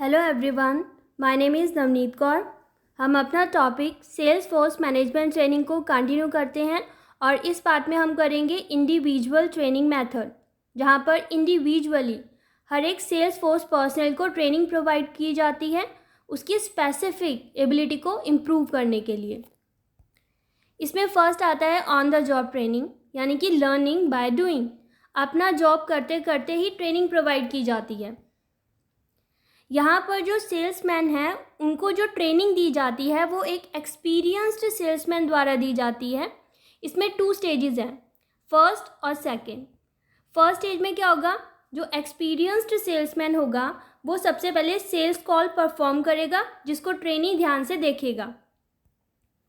Hello everyone, my name is Navneet Kaur. हम अपना topic sales force management training को continue करते हैं और इस पार्ट में हम करेंगे इंडिविजुअल ट्रेनिंग मेथड, जहां पर इंडिविजुअली हर एक सेल्स फोर्स पर्सनल को ट्रेनिंग प्रोवाइड की जाती है उसकी स्पेसिफिक एबिलिटी को इम्प्रूव करने के लिए। इसमें फर्स्ट आता है ऑन द जॉब ट्रेनिंग, यानी कि लर्निंग बाय डूइंग। अपना जॉब करते करते ही ट्रेनिंग प्रोवाइड की जाती है। यहाँ पर जो सेल्समैन है उनको जो ट्रेनिंग दी जाती है वो एक एक्सपीरियंस्ड सेल्समैन द्वारा दी जाती है। इसमें 2 स्टेजेस हैं, फर्स्ट और सेकंड। फर्स्ट स्टेज में क्या होगा, जो एक्सपीरियंस्ड सेल्समैन होगा वो सबसे पहले सेल्स कॉल परफॉर्म करेगा जिसको ट्रेनी ध्यान से देखेगा।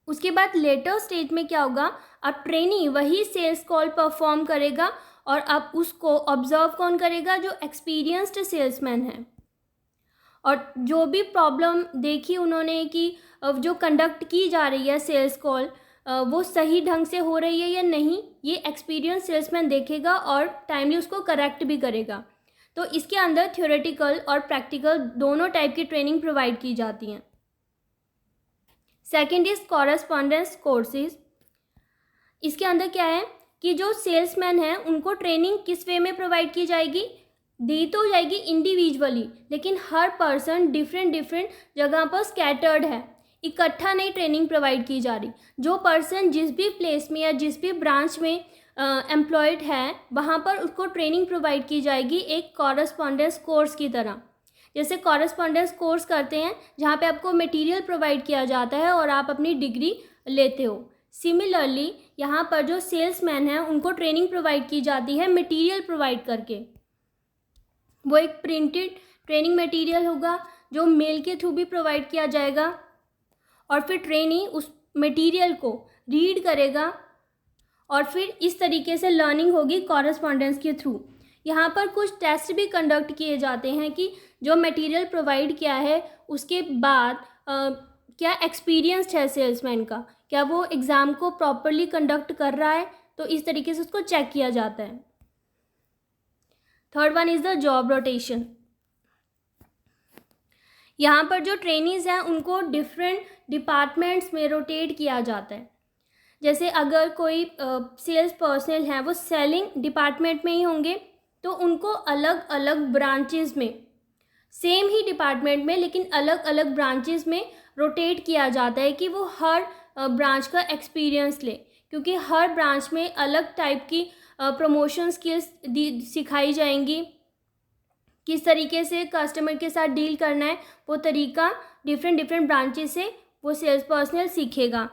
उसके बाद लेटर स्टेज में क्या होगा, अब ट्रेनी वही सेल्स कॉल परफॉर्म करेगा और अब उसको ऑब्जर्व कौन करेगा, जो एक्सपीरियंस्ड सेल्समैन है। और जो भी प्रॉब्लम देखी उन्होंने कि जो कंडक्ट की जा रही है सेल्स कॉल वो सही ढंग से हो रही है या नहीं, ये एक्सपीरियंस सेल्समैन देखेगा और टाइमली उसको करेक्ट भी करेगा। तो इसके अंदर थ्योरेटिकल और प्रैक्टिकल दोनों टाइप की ट्रेनिंग प्रोवाइड की जाती हैं। Second is correspondence courses. इसके अंदर क्या है कि जो सेल्समैन है उनको ट्रेनिंग किस वे में प्रोवाइड की जाएगी, दी तो जाएगी इंडिविजुअली, लेकिन हर पर्सन डिफरेंट जगह पर स्कैटर्ड है, इकट्ठा नहीं ट्रेनिंग प्रोवाइड की जा रही। जो पर्सन जिस भी प्लेस में या जिस भी ब्रांच में एम्प्लॉयड है वहाँ पर उसको ट्रेनिंग प्रोवाइड की जाएगी एक कॉरेस्पॉन्डेंस कोर्स की तरह। जैसे कॉरेस्पॉन्डेंस कोर्स करते हैं जहाँ पे आपको मटेरियल प्रोवाइड किया जाता है और आप अपनी डिग्री लेते हो। सिमिलरली यहाँ पर जो सेल्समैन है उनको ट्रेनिंग प्रोवाइड की जाती है मटेरियल प्रोवाइड करके। वो एक प्रिंटेड ट्रेनिंग मटेरियल होगा जो मेल के थ्रू भी प्रोवाइड किया जाएगा और फिर ट्रेनी उस मटेरियल को रीड करेगा और फिर इस तरीके से लर्निंग होगी कॉरेस्पॉन्डेंस के थ्रू। यहाँ पर कुछ टेस्ट भी कंडक्ट किए जाते हैं कि जो मटेरियल प्रोवाइड किया है उसके बाद क्या एक्सपीरियंस्ड है सेल्समैन का, क्या वो एग्ज़ाम को प्रॉपरली कंडक्ट कर रहा है, तो इस तरीके से उसको चेक किया जाता है। Third one is the job rotation. यहाँ पर जो ट्रेनीज़ हैं उनको डिफरेंट डिपार्टमेंट्स में रोटेट किया जाता है। जैसे अगर कोई सेल्स पर्सनल है वो सेलिंग डिपार्टमेंट में ही होंगे तो उनको अलग अलग ब्रांचेस में, सेम ही डिपार्टमेंट में लेकिन अलग अलग ब्रांचेस में रोटेट किया जाता है कि वो हर ब्रांच का एक्सपीरियंस ले, क्योंकि हर ब्रांच में अलग टाइप की प्रमोशन स्किल्स सिखाई जाएंगी। किस तरीके से कस्टमर के साथ डील करना है वो तरीका डिफरेंट ब्रांचेस से वो सेल्स पर्सनल सीखेगा।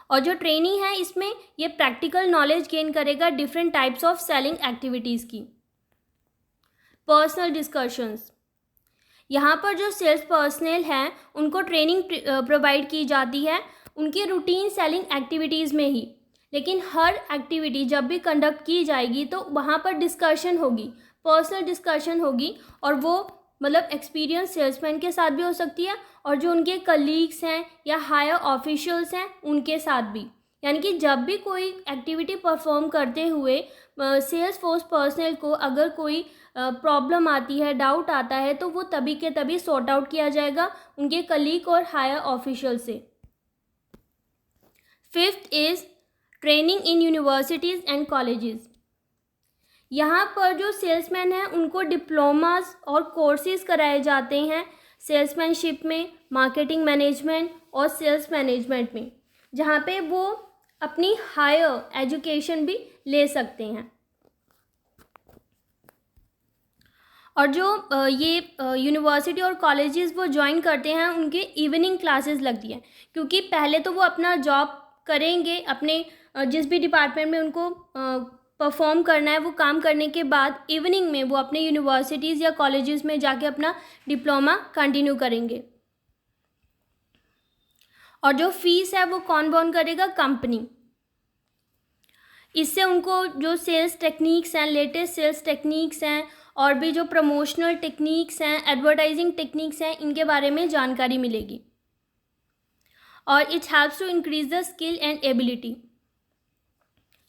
और जो ट्रेनी है इसमें ये प्रैक्टिकल नॉलेज गेन करेगा different types of selling activities की। पर्सनल डिस्कशंस, यहाँ पर जो सेल्स पर्सनल हैं उनको ट्रेनिंग प्रोवाइड की जाती है उनकी रूटीन सेलिंग एक्टिविटीज़ में ही, लेकिन हर एक्टिविटी जब भी कंडक्ट की जाएगी तो वहाँ पर डिस्कशन होगी, पर्सनल डिस्कशन होगी और वो मतलब एक्सपीरियंस सेल्समैन के साथ भी हो सकती है और जो उनके कलीग्स हैं या हायर ऑफिशियल्स हैं उनके साथ भी। यानी कि जब भी कोई एक्टिविटी परफॉर्म करते हुए सेल्स फोर्स पर्सनल को अगर कोई प्रॉब्लम आती है, डाउट आता है, तो वो तभी के तभी सॉर्ट आउट किया जाएगा उनके कलीग और हायर ऑफिशियल से। Fifth is training in universities and colleges. यहाँ पर जो सेल्समैन हैं उनको डिप्लोमास और कोर्सेज कराए जाते हैं सेल्समैनशिप में, मार्केटिंग मैनेजमेंट और सेल्स मैनेजमेंट में, जहाँ पे वो अपनी हायर एजुकेशन भी ले सकते हैं। और जो ये यूनिवर्सिटी और कॉलेजेस वो ज्वाइन करते हैं उनके इवनिंग क्लासेस लगती हैं, क्योंकि पहले तो वो अपना जॉब करेंगे अपने जिस भी डिपार्टमेंट में उनको परफॉर्म करना है वो काम करने के बाद इवनिंग में वो अपने यूनिवर्सिटीज़ या कॉलेजेस में जाके अपना डिप्लोमा कंटिन्यू करेंगे। और जो फीस है वो कौन बॉर्न करेगा, कंपनी। इससे उनको जो सेल्स टेक्निक्स हैं, लेटेस्ट सेल्स टेक्निक्स हैं और भी जो प्रमोशनल टेक्निक्स हैं, एडवर्टाइजिंग टेक्निक्स हैं, इनके बारे में जानकारी मिलेगी। और it helps to increase the skill and ability.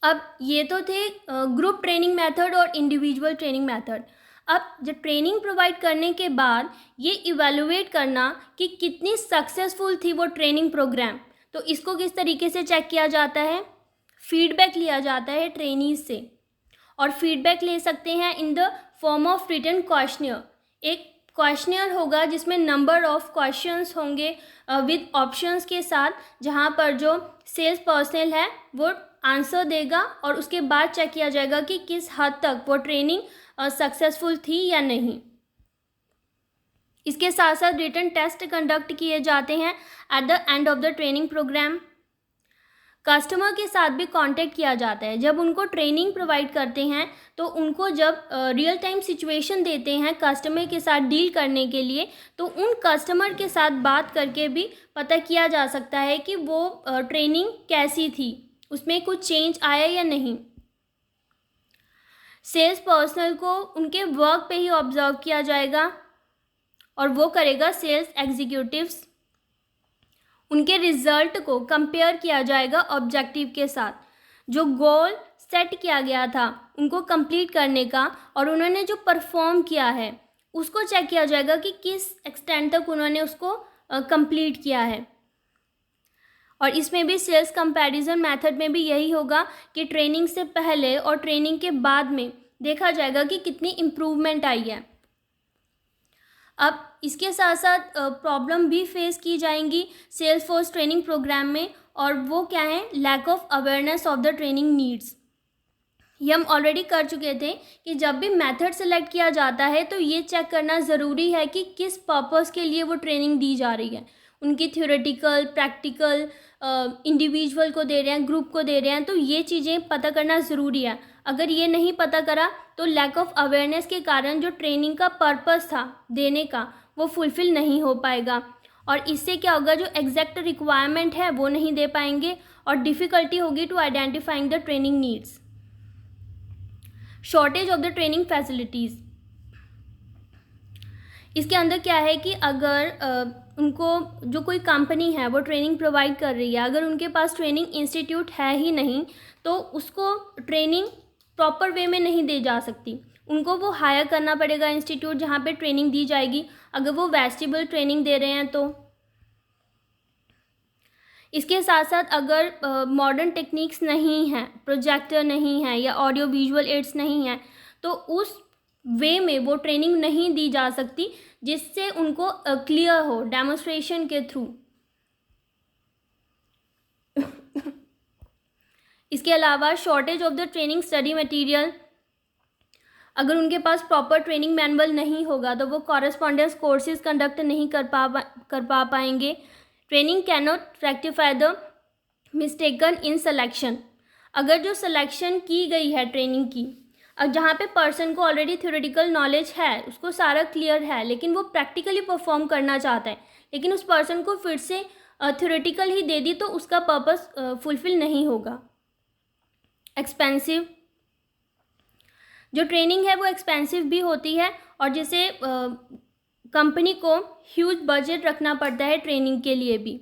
अब ये तो थे ग्रुप ट्रेनिंग मेथड और इंडिविजुअल ट्रेनिंग मेथड। अब जब ट्रेनिंग प्रोवाइड करने के बाद ये इवैल्यूएट करना कि कितनी सक्सेसफुल थी वो ट्रेनिंग प्रोग्राम, तो इसको किस तरीके से चेक किया जाता है? फीडबैक लिया जाता है ट्रेनीज से, और फीडबैक ले सकते हैं in the form of written questionnaire. एक क्वेश्चनियर होगा जिसमें नंबर ऑफ क्वेश्चंस होंगे विद ऑप्शंस के साथ, जहां पर जो सेल्स पर्सनल है वो आंसर देगा और उसके बाद चेक किया जाएगा कि किस हद तक वो ट्रेनिंग सक्सेसफुल थी या नहीं। इसके साथ साथ रिटन टेस्ट कंडक्ट किए जाते हैं at the end of the training program. Customer के साथ भी कांटेक्ट किया जाता है। जब उनको ट्रेनिंग प्रोवाइड करते हैं तो उनको जब रियल टाइम सिचुएशन देते हैं कस्टमर के साथ डील करने के लिए, तो उन कस्टमर के साथ बात करके भी पता किया जा सकता है कि वो ट्रेनिंग कैसी थी, उसमें कुछ चेंज आया या नहीं। सेल्स पर्सनल को उनके वर्क पे ही ऑब्जर्व किया जाएगा और वो करेगा सेल्स एग्जीक्यूटिव्स। उनके रिजल्ट को कंपेयर किया जाएगा ऑब्जेक्टिव के साथ, जो गोल सेट किया गया था उनको कंप्लीट करने का और उन्होंने जो परफॉर्म किया है उसको चेक किया जाएगा कि किस एक्सटेंट तक उन्होंने उसको कंप्लीट किया है। और इसमें भी सेल्स कंपैरिजन मेथड में भी यही होगा कि ट्रेनिंग से पहले और ट्रेनिंग के बाद में देखा जाएगा कि कितनी इम्प्रूवमेंट आई है। अब इसके साथ साथ प्रॉब्लम भी फेस की जाएंगी सेल्स फोर्स ट्रेनिंग प्रोग्राम में, और वो क्या है? Lack of awareness of the training needs. ये हम ऑलरेडी कर चुके थे कि जब भी मेथड सेलेक्ट किया जाता है तो ये चेक करना ज़रूरी है कि किस पर्पस के लिए वो ट्रेनिंग दी जा रही है। उनकी थ्योरेटिकल, प्रैक्टिकल, इंडिविजुअल को दे रहे हैं, ग्रुप को दे रहे हैं, तो ये चीज़ें पता करना ज़रूरी है। अगर ये नहीं पता करा तो लैक ऑफ अवेयरनेस के कारण जो ट्रेनिंग का पर्पस था देने का वो फुलफ़िल नहीं हो पाएगा, और इससे क्या होगा? जो एग्जैक्ट रिक्वायरमेंट है वो नहीं दे पाएंगे और डिफ़िकल्टी होगी to identifying the training needs. Shortage of the training facilities, इसके अंदर क्या है कि अगर उनको जो कोई कंपनी है वो ट्रेनिंग प्रोवाइड कर रही है, अगर उनके पास ट्रेनिंग इंस्टीट्यूट है ही नहीं तो उसको ट्रेनिंग प्रॉपर वे में नहीं दी जा सकती। उनको वो हायर करना पड़ेगा इंस्टीट्यूट जहाँ पे ट्रेनिंग दी जाएगी, अगर वो वेस्टिबल ट्रेनिंग दे रहे हैं तो। इसके साथ साथ अगर मॉडर्न टेक्निक्स नहीं हैं, प्रोजेक्टर नहीं है या ऑडियो विजुअल एड्स नहीं है, तो उस वे में वो ट्रेनिंग नहीं दी जा सकती जिससे उनको क्लियर हो डेमोन्स्ट्रेशन के थ्रू। इसके अलावा shortage of the training study material, अगर उनके पास प्रॉपर ट्रेनिंग मैनुअल नहीं होगा तो वो कॉरेस्पॉन्डेंस कोर्सेज कंडक्ट नहीं कर पा पाएंगे। Training can not rectify the mistaken in selection, अगर जो सिलेक्शन की गई है ट्रेनिंग की, अब जहाँ पे पर्सन को ऑलरेडी थ्योरेटिकल नॉलेज है, उसको सारा क्लियर है, लेकिन वो प्रैक्टिकली परफॉर्म करना चाहता है, लेकिन उस पर्सन को फिर से थ्योरेटिकल ही दे दी तो उसका पर्पस फुलफिल नहीं होगा। एक्सपेंसिव, जो ट्रेनिंग है वो एक्सपेंसिव भी होती है और जैसे कंपनी को ह्यूज बजट रखना पड़ता है ट्रेनिंग के लिए भी।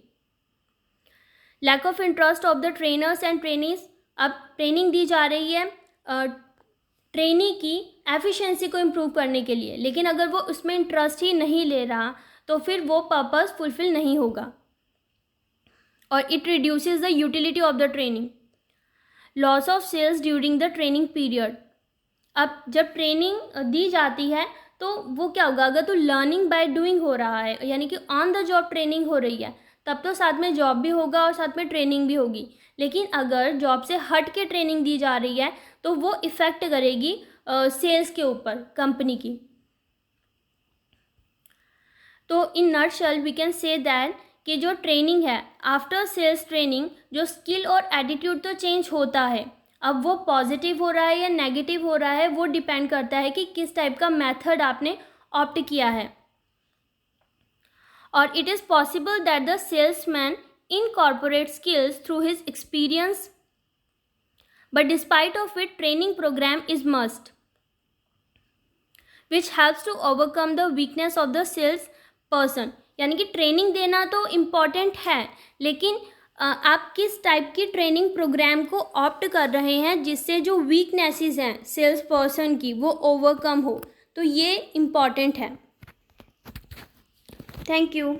Lack of interest of the trainers and trainees, अब ट्रेनिंग दी जा रही है ट्रेनी की एफिशिएंसी को इम्प्रूव करने के लिए, लेकिन अगर वो उसमें इंटरेस्ट ही नहीं ले रहा तो फिर वो पर्पस फुलफिल नहीं होगा और it reduces the utility of the training. Loss of sales during the training period, अब जब ट्रेनिंग दी जाती है तो वो क्या होगा? अगर तो लर्निंग बाय डूइंग हो रहा है, यानी कि ऑन द जॉब ट्रेनिंग हो रही है, तब तो साथ में जॉब भी होगा और साथ में ट्रेनिंग भी होगी। लेकिन अगर जॉब से हट के ट्रेनिंग दी जा रही है तो वो इफ़ेक्ट करेगी सेल्स के ऊपर कंपनी की। तो in nutshell we can say that कि जो ट्रेनिंग है आफ्टर सेल्स ट्रेनिंग, जो स्किल और एटीट्यूड तो चेंज होता है, अब वो पॉजिटिव हो रहा है या नेगेटिव हो रहा है वो डिपेंड करता है कि किस टाइप का मेथड आपने ऑप्ट किया है। और it is possible that the salesman incorporate skills through his experience, but despite of it training program is must, which helps to overcome the weakness of the sales person। यानी कि training देना तो important है, लेकिन आप किस type की training programme को ऑप्ट कर रहे हैं जिससे जो वीकनेसेस हैं सेल्स पर्सन की वो ओवरकम हो, तो ये इम्पॉर्टेंट है। Thank you.